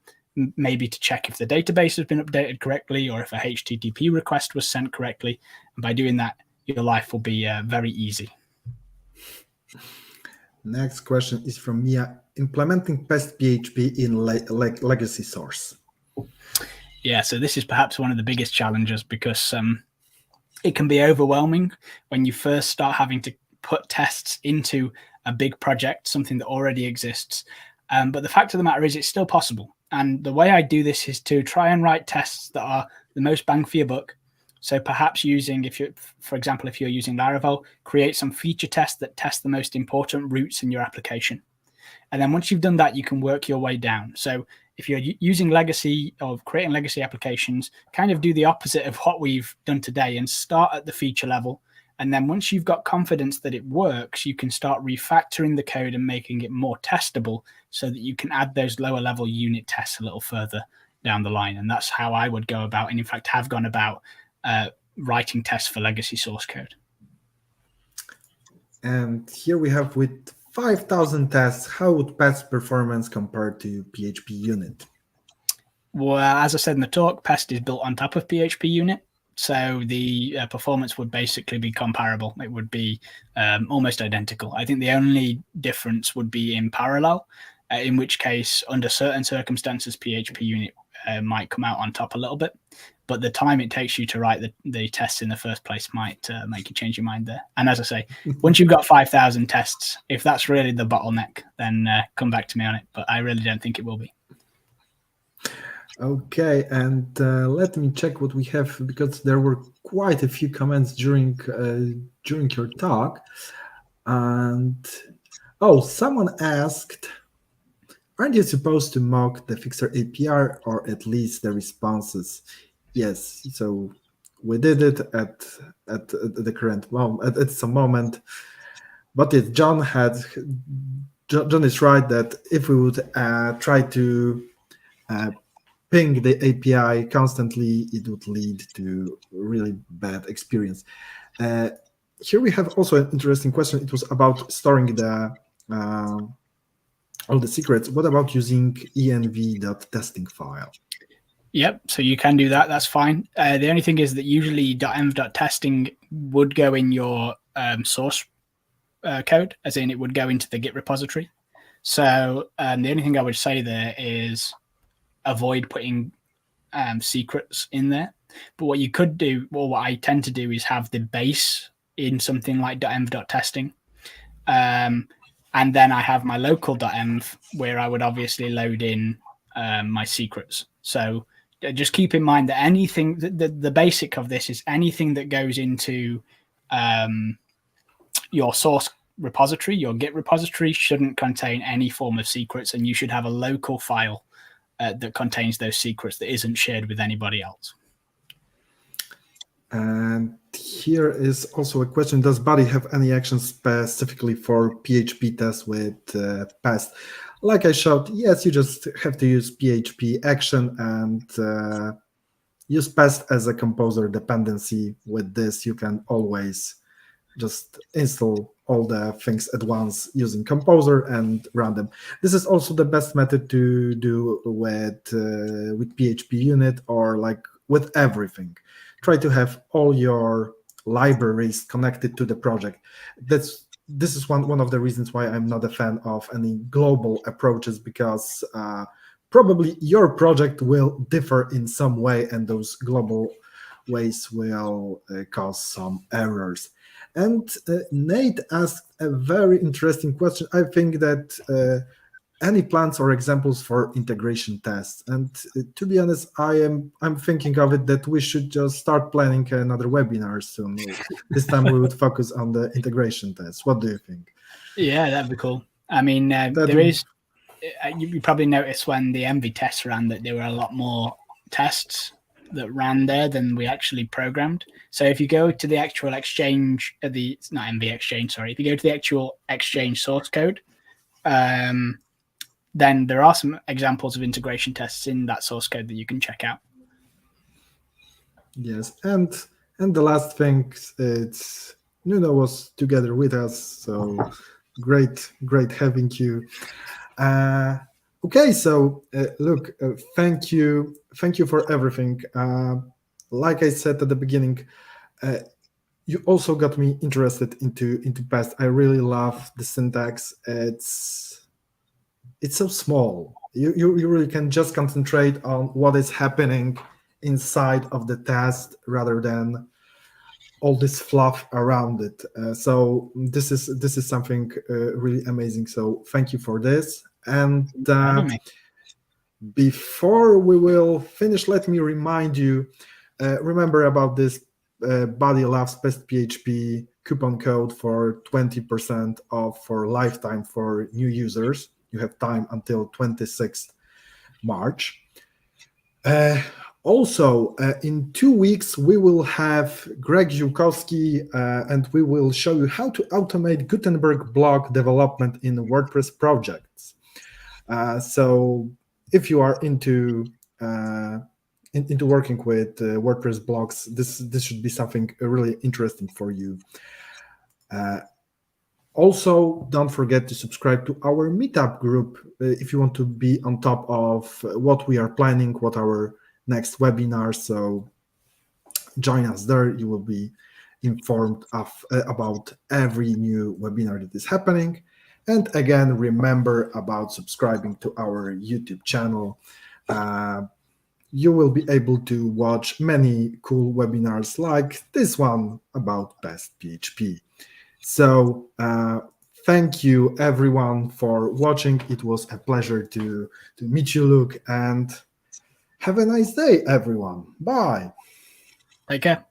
maybe to check if the database has been updated correctly or if a HTTP request was sent correctly. And by doing that, your life will be very easy. Next question is from Mia. Implementing Pest PHP in legacy source. Yeah, so this is perhaps one of the biggest challenges, because it can be overwhelming when you first start having to put tests into a big project, something that already exists. But the fact of the matter is, it's still possible. And the way I do this is to try and write tests that are the most bang for your buck. So perhaps using, for example, if you're using Laravel, create some feature tests that test the most important routes in your application. And then once you've done that, you can work your way down. So if you're using legacy or creating legacy applications, kind of do the opposite of what we've done today and start at the feature level. And then once you've got confidence that it works, you can start refactoring the code and making it more testable so that you can add those lower level unit tests a little further down the line. And that's how I would go about, and in fact have gone about writing tests for legacy source code. And here we have with 5,000 tests, how would Pest performance compare to PHP unit? Well, as I said in the talk, Pest is built on top of PHP unit. So the performance would basically be comparable. It would be almost identical. I think the only difference would be in parallel, in which case, under certain circumstances, PHP unit might come out on top a little bit. But the time it takes you to write the tests in the first place might make you change your mind there. And as I say, once you've got 5,000 tests, if that's really the bottleneck, then come back to me on it. But I really don't think it will be. Okay, and let me check what we have, because there were quite a few comments during your talk. And someone asked, aren't you supposed to mock the fixer API or at least the responses? Yes, so we did it at the current moment, at some moment. But if John is right that if we would try to ping the API constantly, it would lead to really bad experience. Here we have also an interesting question. It was about storing all the secrets. What about using env.testing file? Yep, so you can do that. That's fine. The only thing is that usually .env.testing would go in your source code, as in it would go into the Git repository. So the only thing I would say there is avoid putting secrets in there. But what you could do, or what I tend to do, is have the base in something like .env.testing. And then I have my local .env where I would obviously load in my secrets. So just keep in mind that anything, the basic of this is anything that goes into your source repository, your Git repository, shouldn't contain any form of secrets, and you should have a local file that contains those secrets that isn't shared with anybody else. And here is also a question: does Buddy have any actions specifically for PHP tests with Pest? Like I showed, yes, you just have to use PHP action and use Pest as a composer dependency. With this, you can always just install all the things at once using Composer and run them. This is also the best method to do with PHP unit, or like with everything. Try to have all your libraries connected to the project. This is one of the reasons why I'm not a fan of any global approaches, because probably your project will differ in some way, and those global ways will cause some errors. And Nate asked a very interesting question. I think that any plans or examples for integration tests? And to be honest, I'm thinking of it that we should just start planning another webinar soon. This time we would focus on the integration tests. What do you think? Yeah, that'd be cool. I mean, you probably noticed when the Envy tests ran that there were a lot more tests that ran there than we actually programmed. So if you go to the actual Exchange, it's not Envy Exchange, sorry. If you go to the actual Exchange source code, then there are some examples of integration tests in that source code that you can check out. Yes, and the last thing, it's Nuno was together with us, so great having you. Okay, so look, thank you for everything. Like I said at the beginning, you also got me interested into Pest. I really love the syntax. It's so small. You really can just concentrate on what is happening inside of the test rather than all this fluff around it. So this is something really amazing. So thank you for this. And before we will finish, let me remind you, remember about this Buddy Loves Pest PHP coupon code for 20% off for lifetime for new users. You have time until 26th March. Also, in 2 weeks, we will have Greg Ziółkowski, and we will show you how to automate Gutenberg block development in WordPress projects. So if you are into into working with WordPress blocks, this should be something really interesting for you. Also, don't forget to subscribe to our meetup group if you want to be on top of what we are planning, what our next webinar. So join us there. You will be informed about every new webinar that is happening. And again, remember about subscribing to our YouTube channel. You will be able to watch many cool webinars like this one about Pest PHP. So thank you everyone for watching. It was a pleasure to meet you, Luke, and have a nice day, everyone. Bye. Take care.